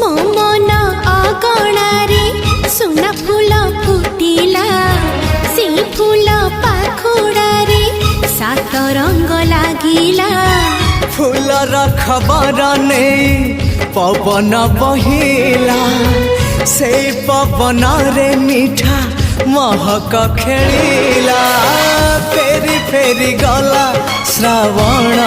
मो मन अगणारे सुना फूल फुटिला से फूल पाखुड़ारे सात रंग लागिला फूलर खबर नहीं पवन बहिला से पवन रे मीठा महक खेलिला फेरी फेरी गला श्रावण